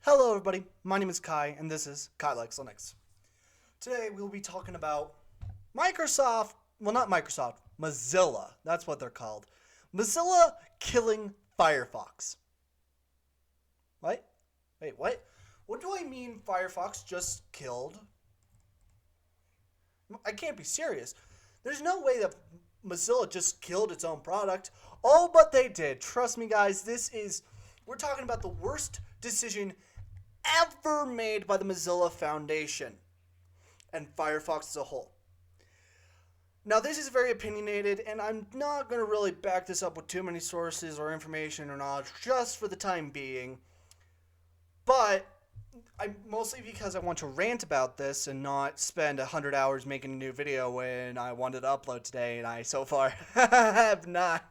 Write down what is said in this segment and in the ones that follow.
Hello everybody, my name is Kai, and this is Kai Likes Linux. Today we'll be talking about Microsoft, well not Microsoft, Mozilla, that's what they're called. Mozilla killing Firefox. What? Wait, what? What do I mean Firefox just killed? I can't be serious. There's no way that Mozilla just killed its own product. Oh, but they did. Trust me guys, we're talking about the worst decision ever made by the Mozilla Foundation and Firefox as a whole. Now, this is very opinionated, and I'm not going to really back this up with too many sources or information or knowledge just for the time being, but mostly because I want to rant about this and not spend 100 hours making a new video when I wanted to upload today, and I so far have not.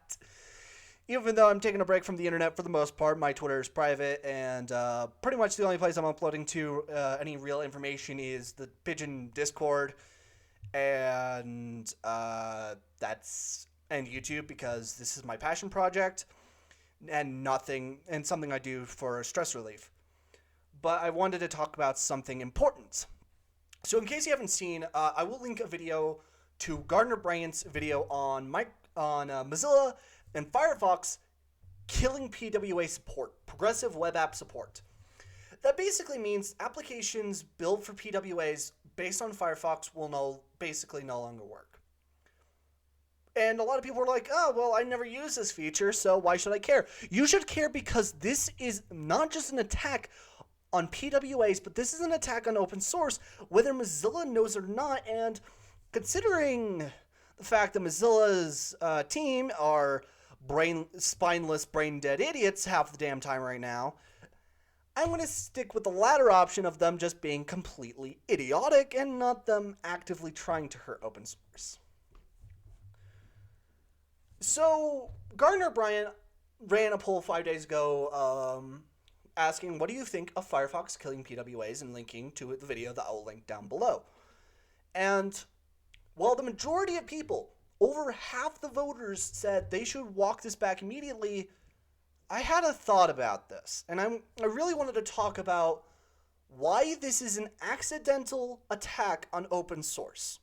Even though I'm taking a break from the internet for the most part, my Twitter is private, and pretty much the only place I'm uploading to any real information is the Pigeon Discord, and YouTube, because this is my passion project and something I do for stress relief. But I wanted to talk about something important. So in case you haven't seen, I will link a video to Gardner Bryant's video on Mozilla and Firefox killing PWA support, progressive web app support. That basically means applications built for PWAs based on Firefox will basically no longer work. And a lot of people are like, oh, well, I never use this feature, so why should I care? You should care because this is not just an attack on PWAs, but this is an attack on open source, whether Mozilla knows or not. And considering the fact that Mozilla's team are spineless, brain-dead idiots half the damn time right now, I'm going to stick with the latter option of them just being completely idiotic and not them actively trying to hurt open source. So, Gardner Bryant ran a poll 5 days ago asking, what do you think of Firefox killing PWAs, and linking to the video that I will link down below. And while the majority of people, over half the voters, said they should walk this back immediately, I had a thought about this, and I really wanted to talk about why this is an accidental attack on open source.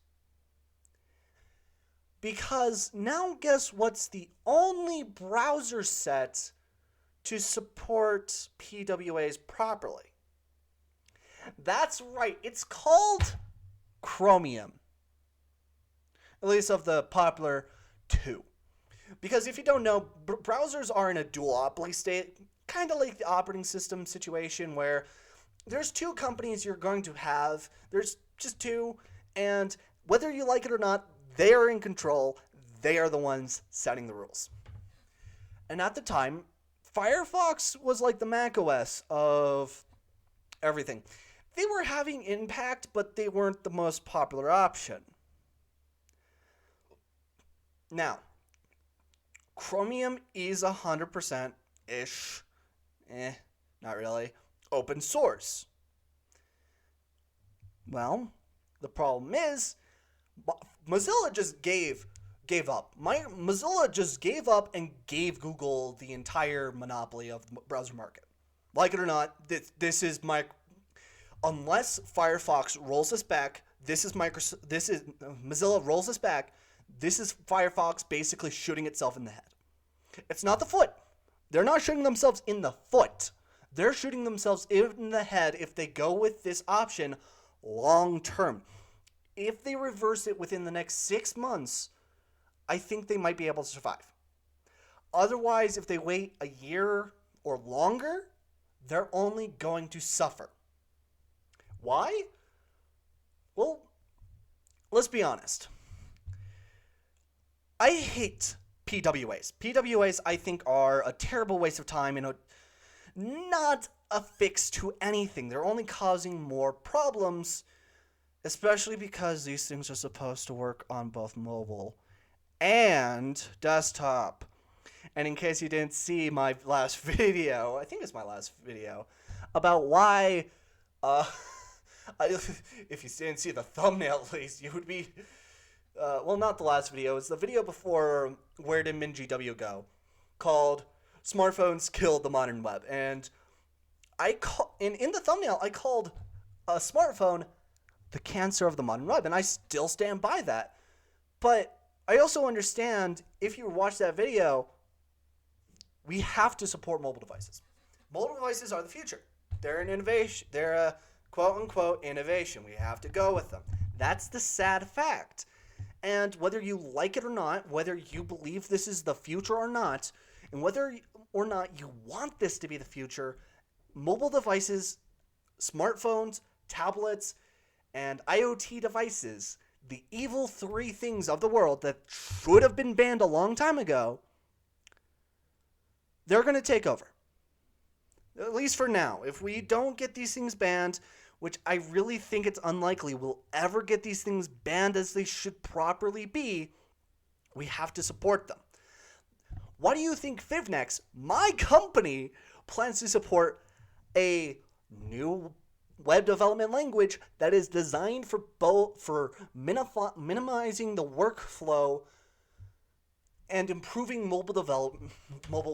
Because now guess what's the only browser set to support PWAs properly? That's right, it's called Chromium. At least of the popular two. Because if you don't know, browsers are in a duopoly state, kind of like the operating system situation where there's two companies you're going to have, there's just two, and whether you like it or not, they are in control, they are the ones setting the rules. And at the time, Firefox was like the macOS of everything. They were having impact, but they weren't the most popular option. Now, Chromium is 100%-ish, not really, open source. Well, the problem is, Mozilla just gave up. Mozilla just gave up and gave Google the entire monopoly of the browser market. Like it or not, this is unless Firefox rolls this back, Mozilla rolls this back. This is Firefox basically shooting itself in the head. It's not the foot. They're not shooting themselves in the foot. They're shooting themselves in the head if they go with this option long term. If they reverse it within the next 6 months, I think they might be able to survive. Otherwise, if they wait a year or longer, they're only going to suffer. Why? Well, let's be honest. I hate PWAs. PWAs, I think, are a terrible waste of time and not a fix to anything. They're only causing more problems, especially because these things are supposed to work on both mobile and desktop. And in case you didn't see my last video, I think it's my last video, about why, if you didn't see the thumbnail at least, you would be... well, not the last video. It's the video before Where Did MinGW Go? Called Smartphones Killed the Modern Web. And in the thumbnail, I called a smartphone the cancer of the modern web, and I still stand by that. But I also understand, if you watch that video, we have to support mobile devices. Mobile devices are the future. They're an innovation. They're a quote-unquote innovation. We have to go with them. That's the sad fact. And whether you like it or not, whether you believe this is the future or not, and whether or not you want this to be the future, mobile devices, smartphones, tablets, and IoT devices, the evil three things of the world that should have been banned a long time ago, they're going to take over. At least for now. If we don't get these things banned, which I really think it's unlikely we'll ever get these things banned as they should properly be, we have to support them. Why do you think FivNex, my company, plans to support a new web development language that is designed for minimizing the workflow and improving mobile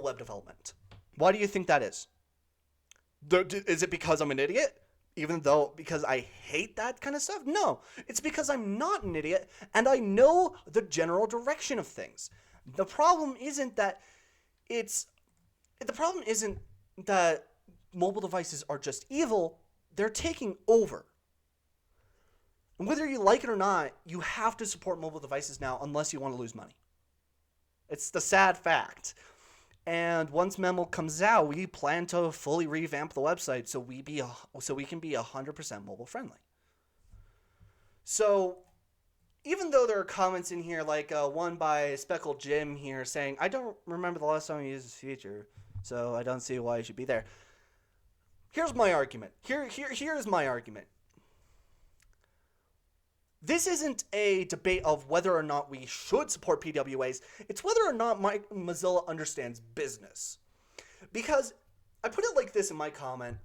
web development? Why do you think that is? Is it because I'm an idiot? Because I hate that kind of stuff? No, it's because I'm not an idiot and I know the general direction of things. The problem isn't that mobile devices are just evil. They're taking over. And whether you like it or not, you have to support mobile devices now unless you want to lose money. It's the sad fact. And once Memo comes out, we plan to fully revamp the website so we can be 100% mobile friendly. So even though there are comments in here like one by Speckled Jim here saying, I don't remember the last time we used this feature, so I don't see why it should be there. Here's my argument. Here's my argument. This isn't a debate of whether or not we should support PWAs. It's whether or not Mozilla understands business. Because I put it like this in my comment.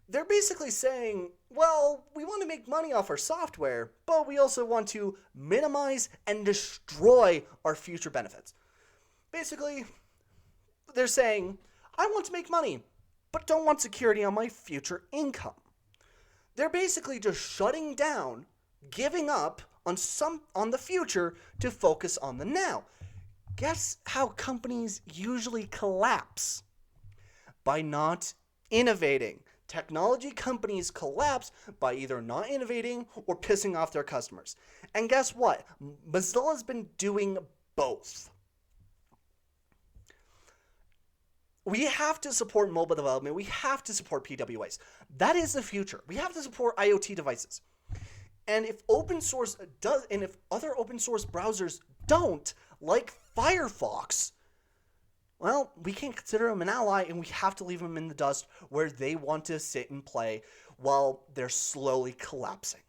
They're basically saying, well, we want to make money off our software, but we also want to minimize and destroy our future benefits. Basically, they're saying, I want to make money, but don't want security on my future income. They're basically just shutting down, giving up on the future to focus on the now. Guess how companies usually collapse? By not innovating. Technology companies collapse by either not innovating or pissing off their customers. And guess what? Mozilla's been doing both. We have to support mobile development. We have to support PWAs. That is the future. We have to support IoT devices. And if open source does, and if other open source browsers don't, like Firefox, well, we can't consider them an ally, and we have to leave them in the dust where they want to sit and play while they're slowly collapsing.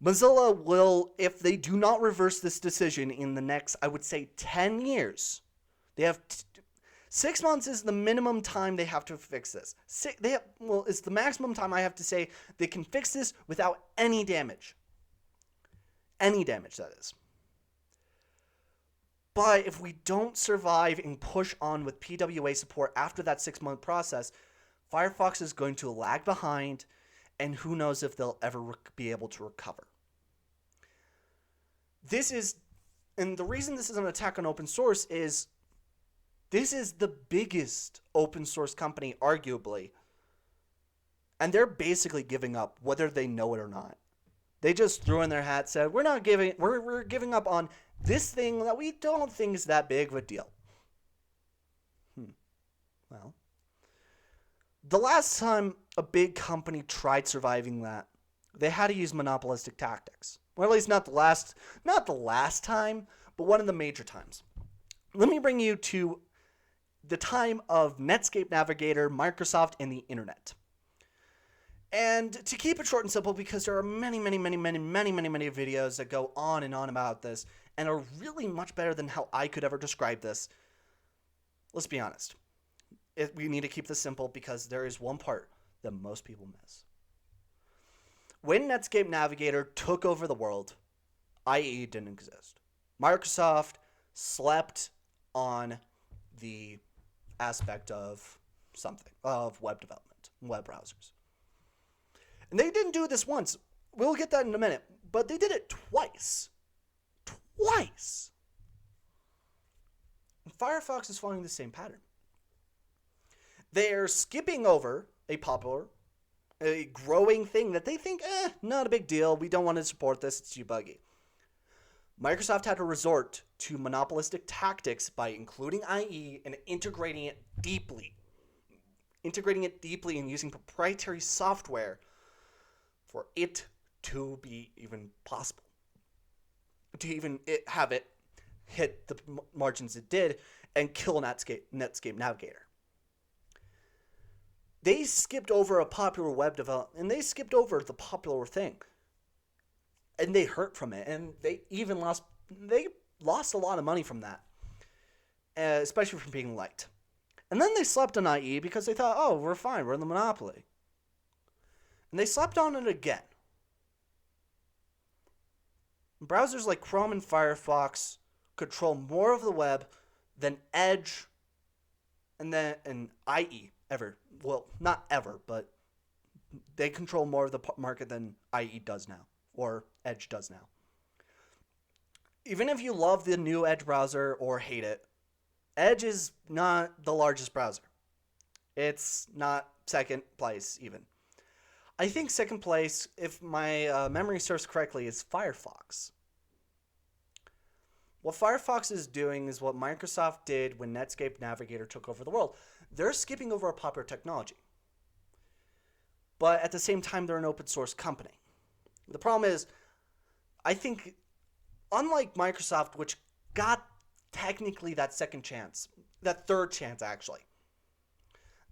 Mozilla will, if they do not reverse this decision in the next, I would say, 10 years, they have 6 months is the minimum time they have to fix this. It's the maximum time I have to say they can fix this without any damage. Any damage, that is. But if we don't survive and push on with PWA support after that 6-month process, Firefox is going to lag behind, and who knows if they'll ever be able to recover. And the reason this is an attack on open source is this is the biggest open source company, arguably. And they're basically giving up, whether they know it or not. They just threw in their hat, said, we're giving up on this thing that we don't think is that big of a deal. Well, the last time a big company tried surviving that, they had to use monopolistic tactics. Or at least not the last time, but one of the major times. Let me bring you to the time of Netscape Navigator, Microsoft, and the internet. And to keep it short and simple, because there are many videos that go on and on about this, and are really much better than how I could ever describe this. Let's be honest. We need to keep this simple because there is one part that most people miss. When Netscape Navigator took over the world, IE didn't exist. Microsoft slept on the aspect of something of web development, web browsers. And they didn't do this once. We'll get that in a minute. But they did it twice. Twice! And Firefox is following the same pattern. They're skipping over a growing thing that they think, not a big deal. We don't want to support this. It's too buggy. Microsoft had to resort to monopolistic tactics by including IE and integrating it deeply. And using proprietary software for it to be even possible. To even have it hit the margins it did and kill Netscape Navigator. They skipped over a popular web development, and they skipped over the popular thing. And they hurt from it, and they lost a lot of money from that, especially from being liked. And then they slept on IE because they thought, oh, we're fine, we're in the monopoly. And they slept on it again. Browsers like Chrome and Firefox control more of the web than Edge and IE ever. Well, not ever, but they control more of the market than IE does now, or Edge does now. Even if you love the new Edge browser or hate it, Edge is not the largest browser. It's not second place even. I think second place, if my memory serves correctly, is Firefox. What Firefox is doing is what Microsoft did when Netscape Navigator took over the world. They're skipping over a popular technology. But at the same time, they're an open source company. The problem is, I think, unlike Microsoft, which got technically that second chance, that third chance actually,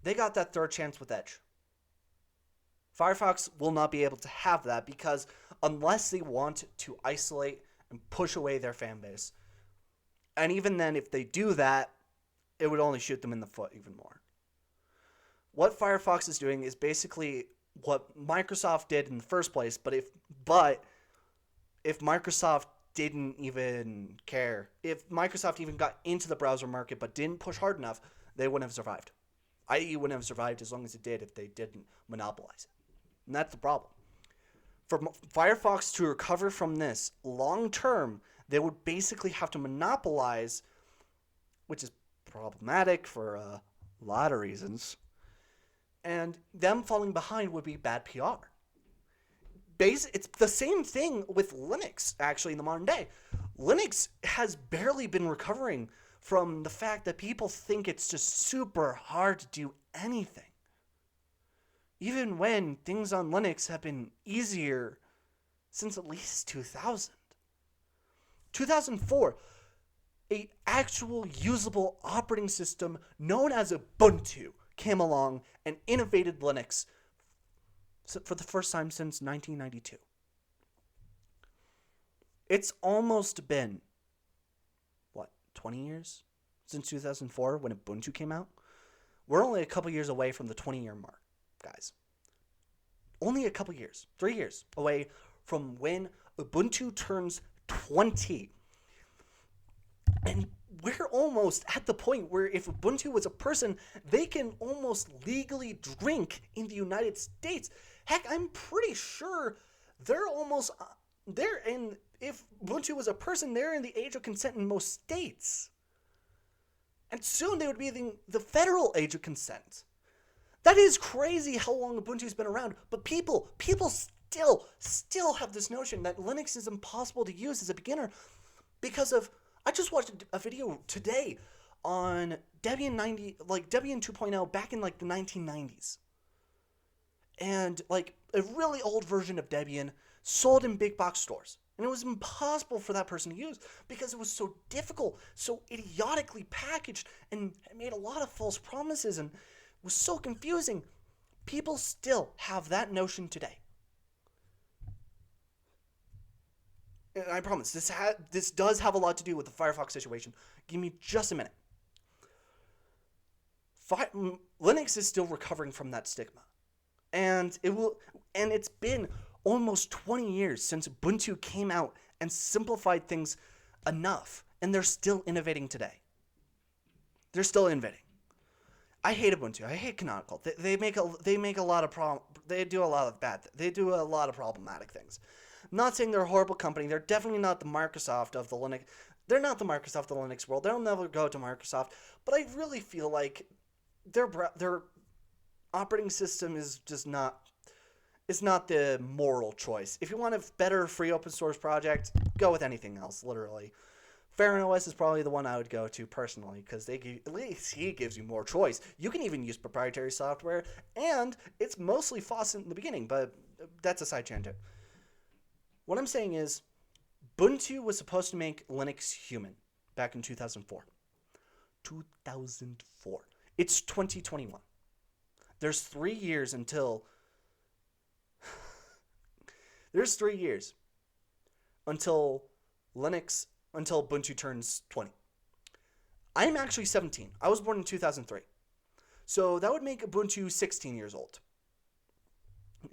they got that third chance with Edge. Firefox will not be able to have that because unless they want to isolate and push away their fan base, and even then, if they do that, it would only shoot them in the foot even more. What Firefox is doing is basically what Microsoft did in the first place, but if Microsoft didn't even care, if Microsoft even got into the browser market but didn't push hard enough, they wouldn't have survived. IE wouldn't have survived as long as it did if they didn't monopolize it. And that's the problem. For Firefox to recover from this long term, they would basically have to monopolize, which is problematic for a lot of reasons. And them falling behind would be bad PR. It's the same thing with Linux, actually, in the modern day. Linux has barely been recovering from the fact that people think it's just super hard to do anything. Even when things on Linux have been easier since at least 2000. 2004, an actual usable operating system known as Ubuntu came along and innovated Linux for the first time since 1992. It's almost been, 20 years since 2004 when Ubuntu came out? We're only a couple years away from the 20-year mark, guys. Only a couple years, 3 years away from when Ubuntu turns 20. And we're almost at the point where if Ubuntu was a person, they can almost legally drink in the United States. Heck, I'm pretty sure if Ubuntu was a person, they're in the age of consent in most states. And soon they would be in the federal age of consent. That is crazy how long Ubuntu's been around, but people still have this notion that Linux is impossible to use as a beginner because of, I just watched a video today on Debian 2.0 back in the 1990s. And a really old version of Debian sold in big box stores. And it was impossible for that person to use because it was so difficult, so idiotically packaged, and made a lot of false promises and was so confusing. People still have that notion today. And I promise, this does have a lot to do with the Firefox situation. Give me just a minute. Linux is still recovering from that stigma. And it's been almost 20 years since Ubuntu came out and simplified things enough. And they're still innovating today. They're still innovating. I hate Ubuntu. I hate Canonical. They make a lot of They do a lot of They do a lot of problematic things. I'm not saying they're a horrible company. They're definitely not the Microsoft of the Linux. They're not the Microsoft of the Linux world. They'll never go to Microsoft. But I really feel like their operating system is just not. It's not the moral choice. If you want a better free open source project, go with anything else. Literally. FairOS is probably the one I would go to personally because at least he gives you more choice. You can even use proprietary software, and it's mostly faucet in the beginning, but that's a side tangent. What I'm saying is, Ubuntu was supposed to make Linux human back in 2004. 2004. It's 2021. There's 3 years until... There's 3 years until Ubuntu turns 20. I'm actually 17. I was born in 2003. So that would make Ubuntu 16 years old.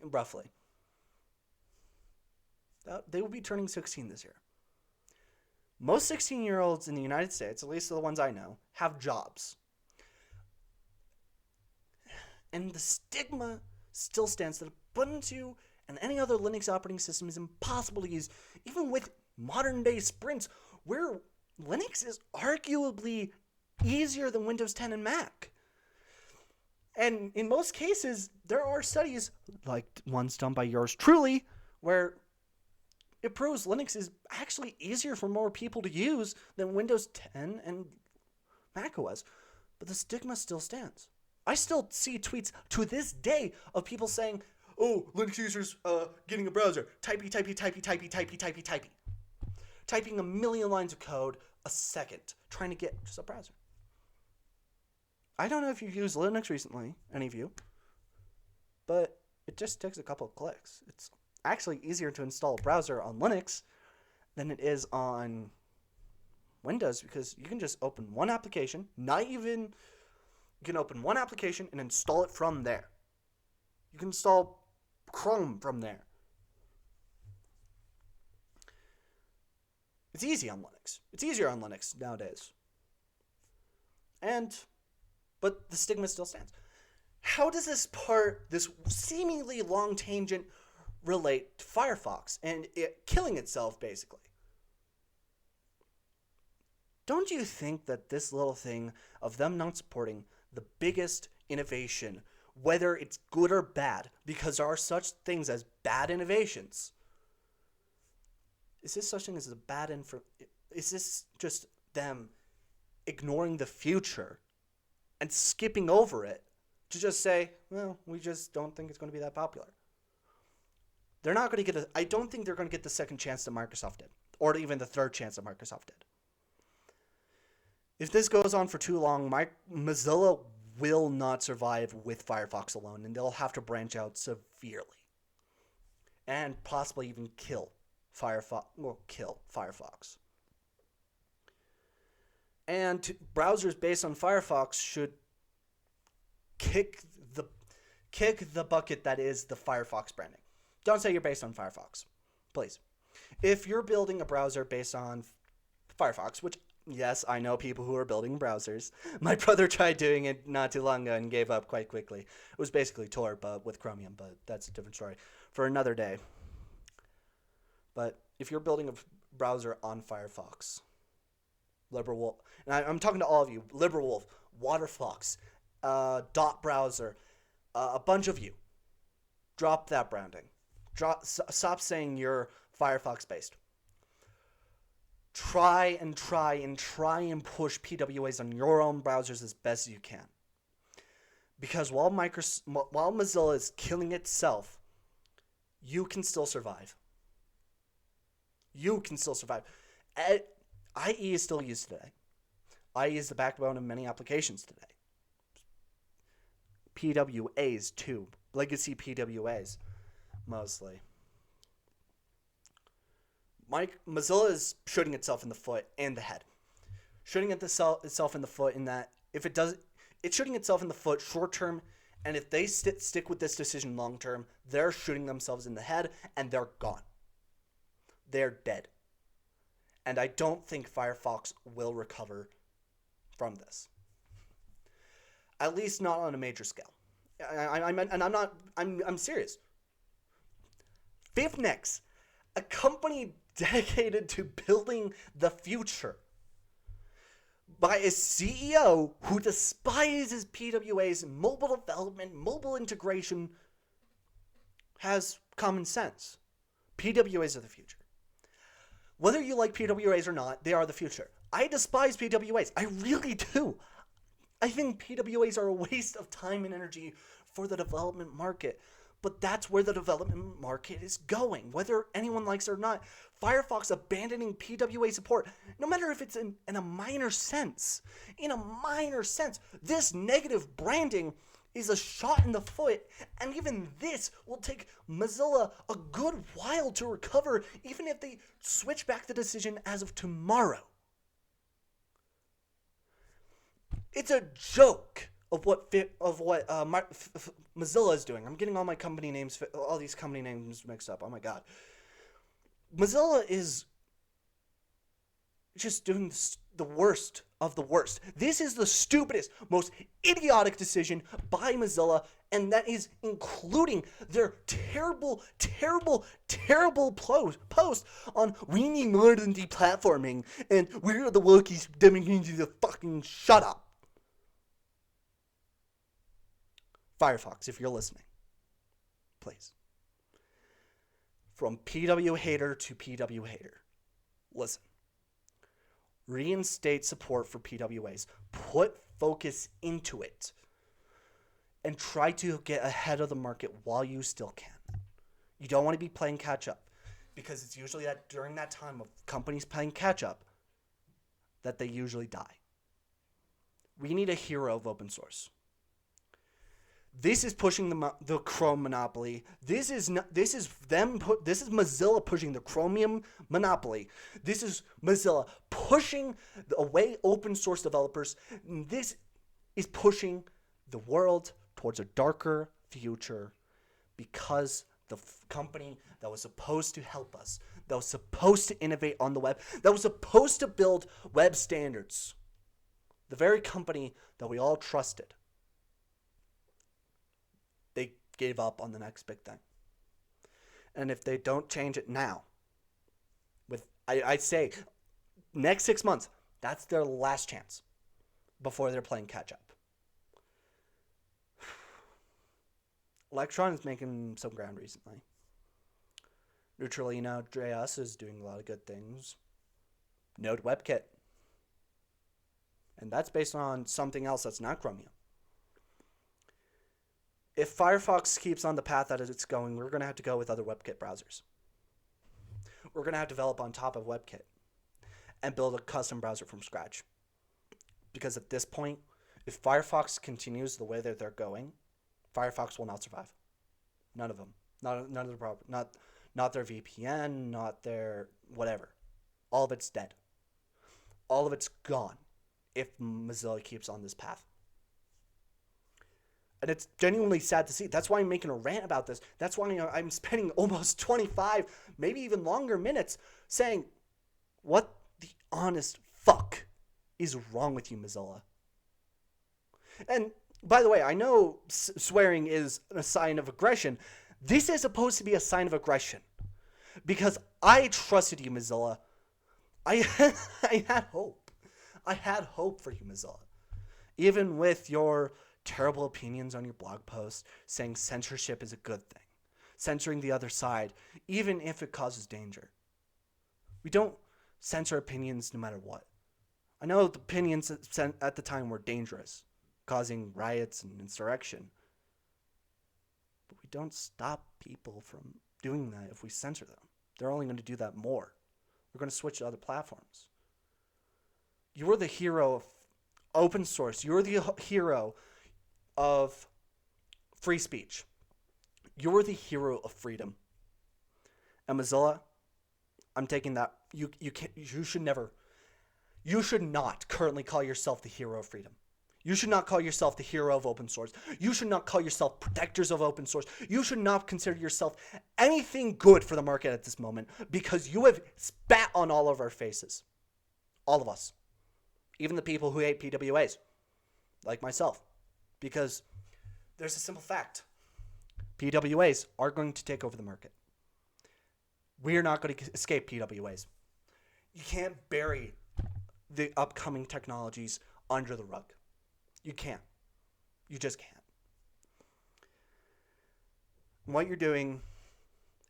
Roughly. They will be turning 16 this year. Most 16-year-olds in the United States, at least the ones I know, have jobs. And the stigma still stands that Ubuntu and any other Linux operating system is impossible to use, even with modern-day sprints, where Linux is arguably easier than Windows 10 and Mac. And in most cases, there are studies, like ones done by yours truly, where it proves Linux is actually easier for more people to use than Windows 10 and Mac OS. But the stigma still stands. I still see tweets to this day of people saying, oh, Linux users getting a browser. Typey. Typing a million lines of code a second, trying to get just a browser. I don't know if you've used Linux recently, any of you, but it just takes a couple of clicks. It's actually easier to install a browser on Linux than it is on Windows because you can just open one application, you can open one application and install it from there. You can install Chrome from there. It's easy on Linux. It's easier on Linux nowadays. But the stigma still stands. How does this seemingly long tangent, relate to Firefox and it killing itself, basically? Don't you think that this little thing of them not supporting the biggest innovation, whether it's good or bad, because there are such things as bad innovations, is this such thing as a bad is this just them ignoring the future and skipping over it to just say, well, we just don't think it's going to be that popular? They're not going to get I don't think they're going to get the second chance that Microsoft did, or even the third chance that Microsoft did. If this goes on for too long, Mozilla will not survive with Firefox alone, and they'll have to branch out severely. And possibly even kill Firefox. And browsers based on Firefox should kick the bucket that is the Firefox branding. Don't say you're based on Firefox, please. If you're building a browser based on Firefox, which, yes, I know people who are building browsers. My brother tried doing it not too long ago and gave up quite quickly. It was basically Tor, but with Chromium, but that's a different story for another day. But if you're building a browser on Firefox, LibreWolf, and I'm talking to all of you, LibreWolf, Waterfox, Dot Browser, a bunch of you, drop that branding. Stop saying you're Firefox based. Try and push PWAs on your own browsers as best as you can. Because while Mozilla is killing itself, you can still survive. IE is still used today. IE is the backbone of many applications today. PWAs too. Legacy PWAs, mostly. Mozilla is shooting itself in the foot and the head. Shooting itself in the foot in that if it does, it's shooting itself in the foot short term, and if they stick with this decision long term, they're shooting themselves in the head and they're gone. They're dead. And I don't think Firefox will recover from this. At least not on a major scale. I'm serious. Fifnex, a company dedicated to building the future, by a CEO who despises PWA's mobile development, mobile integration, has common sense. PWAs are the future. Whether you like PWAs or not, they are the future. I despise PWAs. I really do. I think PWAs are a waste of time and energy for the development market. But that's where the development market is going, whether anyone likes it or not. Firefox abandoning PWA support, no matter if it's in a minor sense. In a minor sense, this negative branding is a shot in the foot, and even this will take Mozilla a good while to recover, even if they switch back the decision as of tomorrow. It's a joke of what Mozilla is doing. I'm getting all these company names mixed up. Oh my god. Mozilla is just doing the worst of the worst. This is the stupidest, most idiotic decision by Mozilla, and that is including their terrible, terrible, terrible post on we need more than deplatforming, and we're the wokies demanding you to fucking shut up. Firefox, if you're listening, please. From PW hater to PW hater, listen. Reinstate support for PWAs. Put focus into it. And try to get ahead of the market while you still can. You don't want to be playing catch up. Because it's usually that during that time of companies playing catch up that they usually die. We need a hero of open source. This is pushing the Chrome monopoly. This is Mozilla pushing the Chromium monopoly. This is Mozilla pushing away open source developers. This is pushing the world towards a darker future because the company that was supposed to help us, that was supposed to innovate on the web, that was supposed to build web standards, the very company that we all trusted, they gave up on the next big thing. And if they don't change it now, I'd say next 6 months, that's their last chance before they're playing catch up. Electron is making some ground recently. Neutralino.js is doing a lot of good things. Node WebKit. And that's based on something else that's not Chromium. If Firefox keeps on the path that it's going, we're going to have to go with other WebKit browsers. We're going to have to develop on top of WebKit and build a custom browser from scratch. Because at this point, if Firefox continues the way that they're going, Firefox will not survive. None of them. None of the problem. Not their VPN, not their whatever. All of it's dead. All of it's gone if Mozilla keeps on this path. And it's genuinely sad to see. That's why I'm making a rant about this. That's why I'm spending almost 25, maybe even longer minutes saying, what the honest fuck is wrong with you, Mozilla? And by the way, I know swearing is a sign of aggression. This is supposed to be a sign of aggression. Because I trusted you, Mozilla. I had hope. I had hope for you, Mozilla. Even with your terrible opinions on your blog posts saying censorship is a good thing. Censoring the other side, even if it causes danger. We don't censor opinions no matter what. I know the opinions at the time were dangerous, causing riots and insurrection. But we don't stop people from doing that if we censor them. They're only going to do that more. We're going to switch to other platforms. You're the hero of open source. You're the hero of free speech. You're the hero of freedom. And Mozilla, I'm taking that. You should not currently call yourself the hero of freedom. You should not call yourself the hero of open source. You should not call yourself protectors of open source. You should not consider yourself anything good for the market at this moment because you have spat on all of our faces. All of us. Even the people who hate PWAs, like myself. Because there's a simple fact. PWAs are going to take over the market. We are not going to escape PWAs. You can't bury the upcoming technologies under the rug. You can't. You just can't. What you're doing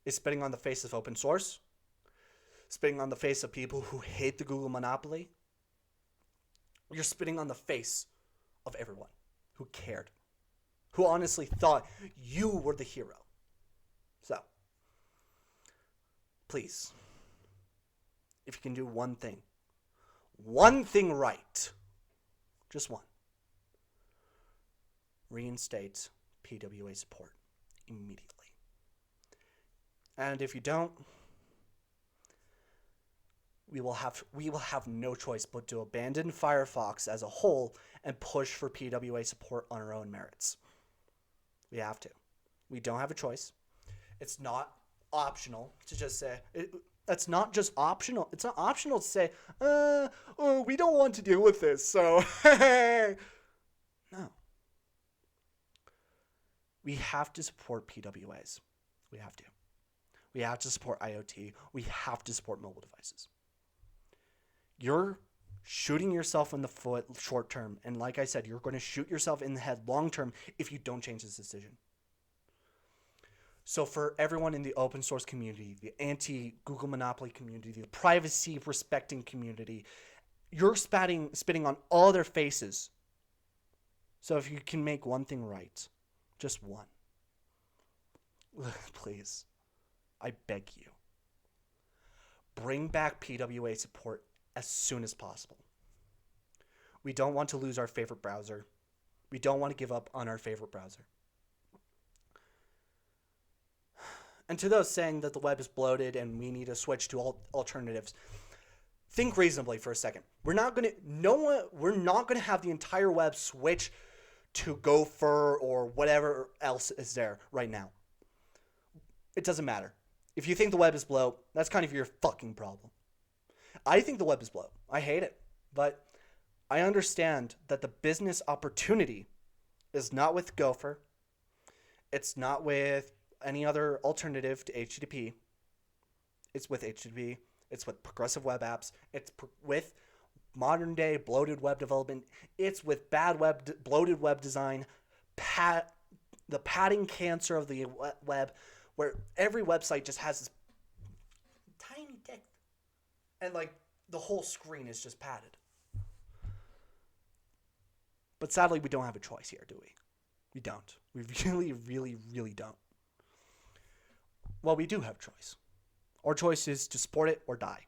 is spitting on the face of open source, spitting on the face of people who hate the Google monopoly. You're spitting on the face of everyone who cared, who honestly thought you were the hero. So, please, if you can do one thing right, just one, reinstate PWA support immediately. And if you don't, we will have no choice but to abandon Firefox as a whole and push for PWA support on our own merits. We have to. We don't have a choice. It's not optional to just say that's not just optional. It's not optional to say, we don't want to deal with this, so no. We have to support PWAs. We have to. We have to support IoT. We have to support mobile devices. You're shooting yourself in the foot short term. And like I said, you're going to shoot yourself in the head long term if you don't change this decision. So for everyone in the open source community, the anti-Google monopoly community, the privacy respecting community, you're spitting on all their faces. So if you can make one thing right, just one, please, I beg you, bring back PWA support as soon as possible. We don't want to lose our favorite browser. We don't want to give up on our favorite browser. And to those saying that the web is bloated and we need to switch to alternatives, think reasonably for a second. We're not going to have the entire web switch to Gopher or whatever else is there right now. It doesn't matter. If you think the web is bloat, that's kind of your fucking problem. I think the web is bloat. I hate it. But I understand that the business opportunity is not with Gopher. It's not with any other alternative to HTTP. It's with HTTP. It's with progressive web apps. It's with modern day bloated web development. It's with bad bloated web design, the padding cancer of the web, where every website just has this tiny text, and like the whole screen is just padded. But sadly, we don't have a choice here, do we? We don't. We really, really, really don't. Well, we do have a choice. Our choice is to support it or die.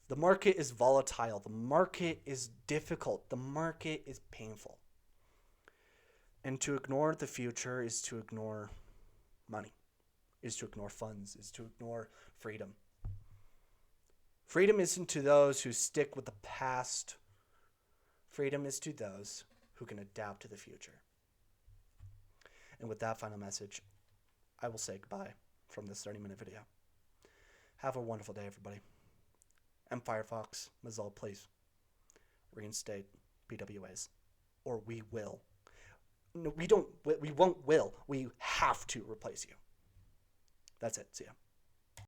The market is volatile. The market is difficult. The market is painful. And to ignore the future is to ignore money, is to ignore funds, is to ignore freedom. Freedom isn't to those who stick with the past. Freedom is to those who can adapt to the future. And with that final message, I will say goodbye from this 30-minute video. Have a wonderful day, everybody. And Firefox, Mozilla, please reinstate PWAs, or we will. No, we won't will. We have to replace you. That's it. See ya.